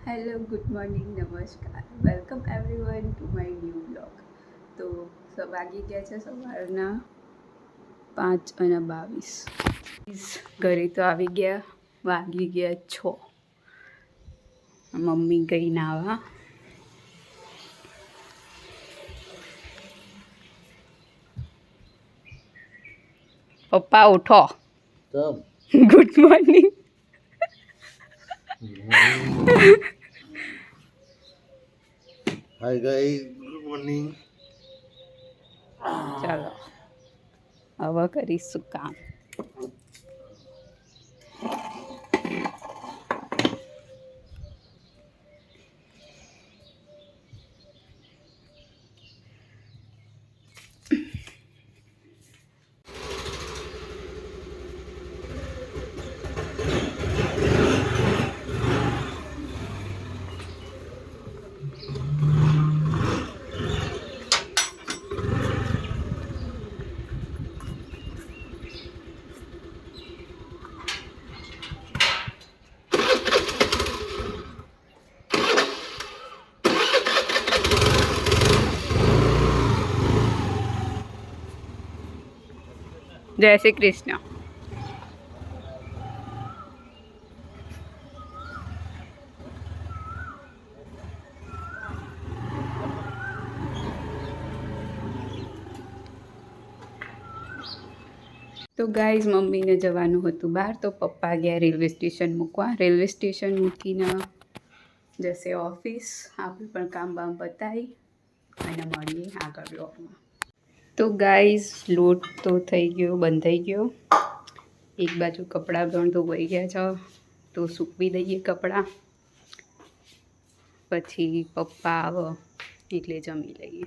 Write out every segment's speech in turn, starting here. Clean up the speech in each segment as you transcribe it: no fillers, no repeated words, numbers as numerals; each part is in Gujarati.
હેલો, ગુડ મોર્નિંગ, નમસ્કાર, welcome everyone to my new blog. તો વાગી ગયા છે સવારના 5:22. ઘરે તો આવી ગયા, વાગી ગયા 6. મમ્મી ગઈ નાવા. પપ્પા ઉઠો. Good morning. Hi guys, good morning. ચાલો હવે કરીશું કામ. જય શ્રી કૃષ્ણ. તો ગાઈઝ, મમ્મીને જવાનું હતું બહાર, તો પપ્પા ગયા રેલવે સ્ટેશન મૂકવા. રેલવે સ્ટેશન મૂકીને જશે ઓફિસ. આપણે પણ કામ બામ પતાવી અને મળીએ આગળ બ્લોગમાં. તો ગાઈઝ, લોટ તો થઈ ગયો, બંધાઈ ગયો. એક બાજુ કપડાં પણ ધોવાઈ ગયા છે, તો સૂકવી દઈએ કપડાં. પછી પપ્પા આવે એટલે જમી લઈએ.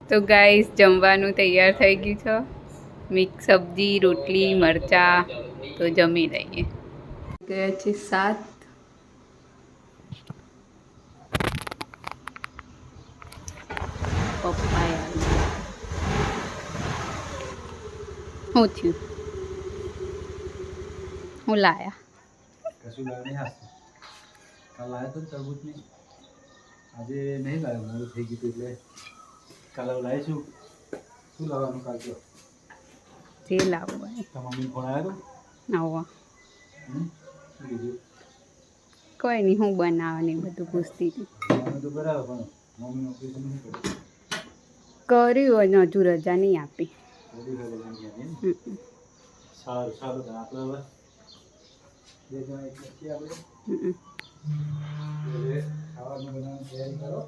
તો ગાઈઝ, જમવાનું તૈયાર થઈ ગયું છે. મિક્સ સબ્જી, રોટલી, મરચાં. તો જમી લઈએ. ગયા છે 7. પપ્પા શું થયું? હું લાયા? કશું લાવ નહીં હાસ. કાલ લાવ્યો તો તરબૂચ નહીં, આજે નહીં લાવ્યો. મોડું થઈ ગયું એટલે કાલે લાવીશું. શું લાવવાનું કાલ તો? જે લાવવું હોય. તો મમ્મીને ફોન આવ્યો આવો. શું કીધું? કોઈ નહીં, હું બનાવવાની બધું પૂછતી હતી. મને તો બરાબર, પણ મમ્મીનું ઓપરેશન નહીં કર્યું હોય ને હજુ રજા નહીં આપી. સારું સારું. આપણે હવે 2 જણા એટલે છીએ આપણે. ખાવાનું બનાવવાની તૈયારી કરો.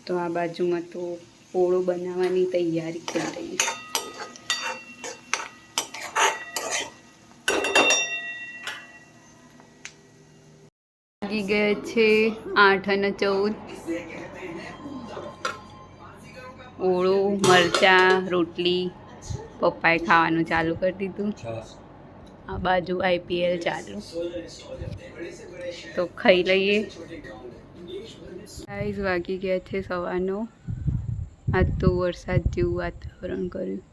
તો આ બાજુમાં તો પોળો બનાવવાની તૈયારી કરી રહી. વાગી ગયા છે 8:14. ઓળો, મરચાં, રોટલી પપ્પાએ ખાવાનું ચાલુ કરી દીધું. આ બાજુ IPL ચાલુ, તો ખાઈ લઈએ. ગાઈઝ, વાગી ગયા છે 9:15. આજ તો વરસાદ જેવું વાતાવરણ કર્યું.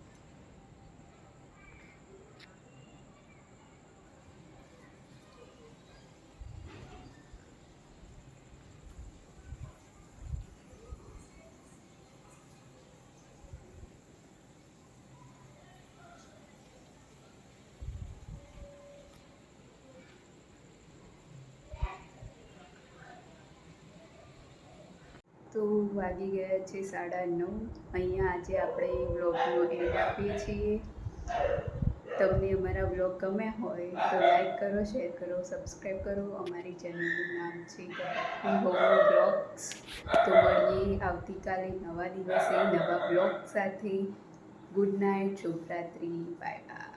તો વાગી ગયા છે 9:30. અહીંયા આજે આપણે વ્લોગનો એન્ડ આપીએ છીએ. તમને અમારા વ્લોગ ગમ્યા હોય તો લાઈક કરો, શેર કરો, સબસ્ક્રાઈબ કરો. અમારી ચેનલનું નામ છે બ્લોગ્સ. તો મળીએ આવતીકાલે નવા દિવસે નવા બ્લોગ સાથે. ગુડ નાઇટ, શુભરાત્રી, બાય બાય.